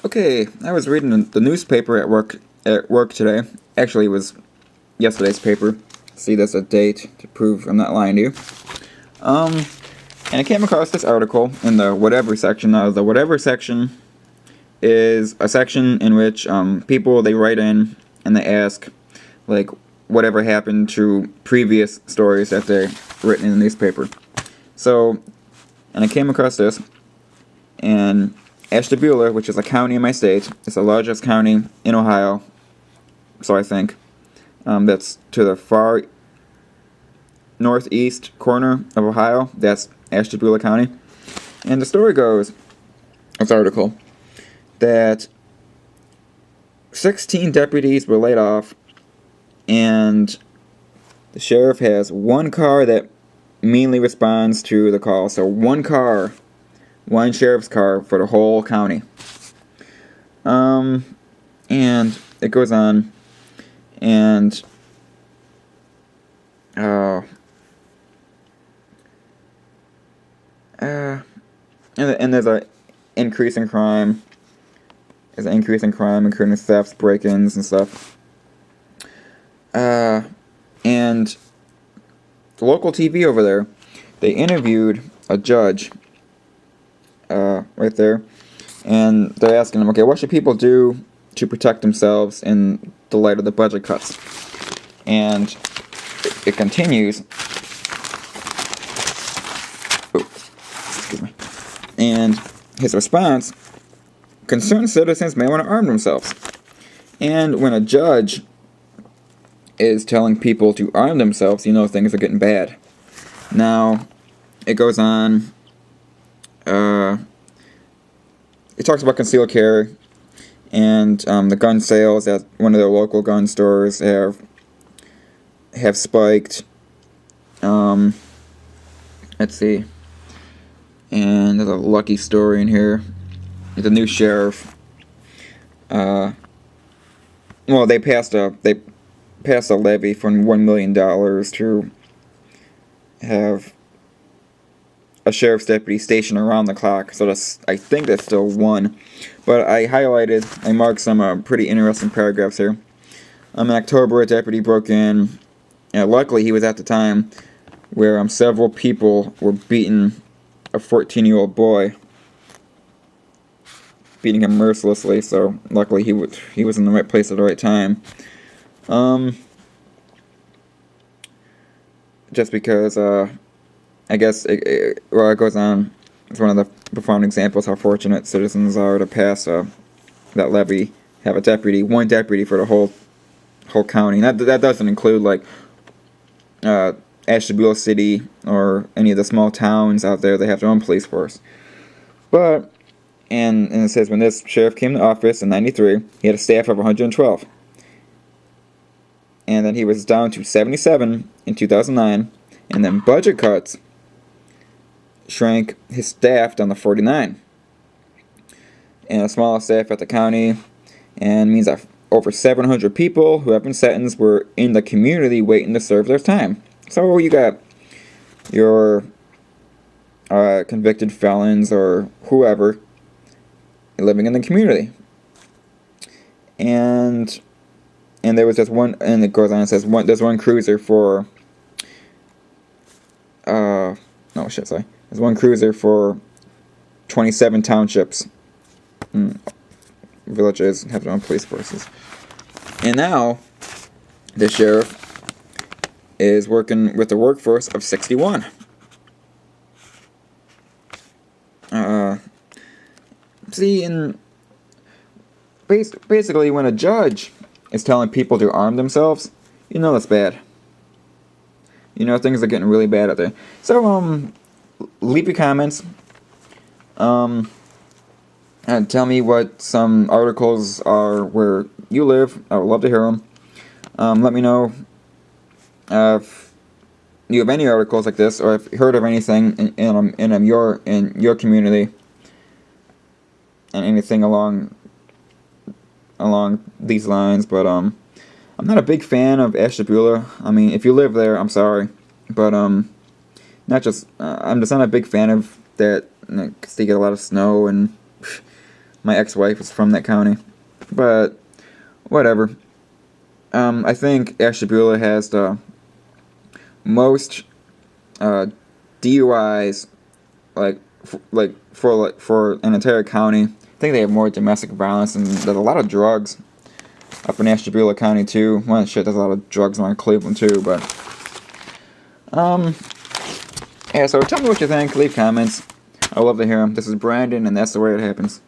Okay, I was reading the newspaper at work today. Actually, it was yesterday's paper. See, that's a date to prove I'm not lying to you. And I came across this article in the whatever section. Now, the whatever section is a section in which people, they write in and they ask, like, whatever happened to previous stories that they've written in the newspaper. So, and I came across this, and Ashtabula, which is a county in my state, is the largest county in Ohio, so I think. That's to the far northeast corner of Ohio. That's Ashtabula County. And the story goes, this article, that 16 deputies were laid off, and the sheriff has one car that immediately responds to the call. So one car, one sheriff's car for the whole county. And it goes on, and and there's an increase in crime. There's an increase in crime, including thefts, break-ins, and stuff. And the local TV over there, they interviewed a judge, right there, and they're asking him, okay, what should people do to protect themselves in the light of the budget cuts? And it continues. Excuse me. And his response, concerned citizens may want to arm themselves. And when a judge is telling people to arm themselves, you know things are getting bad. Now, it goes on. It talks about concealed carry, and the gun sales at one of their local gun stores have spiked. Let's see. And there's a lucky story in here. The new sheriff. Well, they passed a levy for $1 million to have a sheriff's deputy stationed around the clock. So I think that's still one. But I marked some pretty interesting paragraphs here. In October, a deputy broke in. And luckily, he was at the time where several people were beating a 14-year-old boy, beating him mercilessly. So luckily, he was in the right place at the right time. Just because, I guess, it goes on. It's one of the profound examples how fortunate citizens are to pass that levy, have one deputy for the whole county. And that doesn't include, like, Ashtabula City or any of the small towns out there. They have their own police force. But, and it says when this sheriff came to office in 93, he had a staff of 112. And then he was down to 77 in 2009. And then budget cuts shrank his staff down to 49. And a smaller staff at the county. And means that over 700 people who have been sentenced were in the community waiting to serve their time. So you got your convicted felons or whoever living in the community. And there was just one, and it goes on and says there's one cruiser for there's one cruiser for 27 townships, villages have their own police forces. And now the sheriff is working with a workforce of 61. See, and basically when a judge is telling people to arm themselves, you know that's bad. You know things are getting really bad out there. So, leave your comments. And tell me what some articles are where you live. I would love to hear them. Let me know if you have any articles like this, or if you heard of anything in your community, and anything along these lines. But I'm not a big fan of Ashtabula. I mean, if you live there, I'm sorry, but I'm just not a big fan of that, because they get a lot of snow, and my ex-wife is from that county. But whatever. I think Ashtabula has the most DUIs, for an entire county. I think they have more domestic violence, and there's a lot of drugs up in Ashtabula County too. Well, shit, there's a lot of drugs around Cleveland too. But yeah. So tell me what you think. Leave comments. I love to hear them. This is Brandon, and that's the way it happens.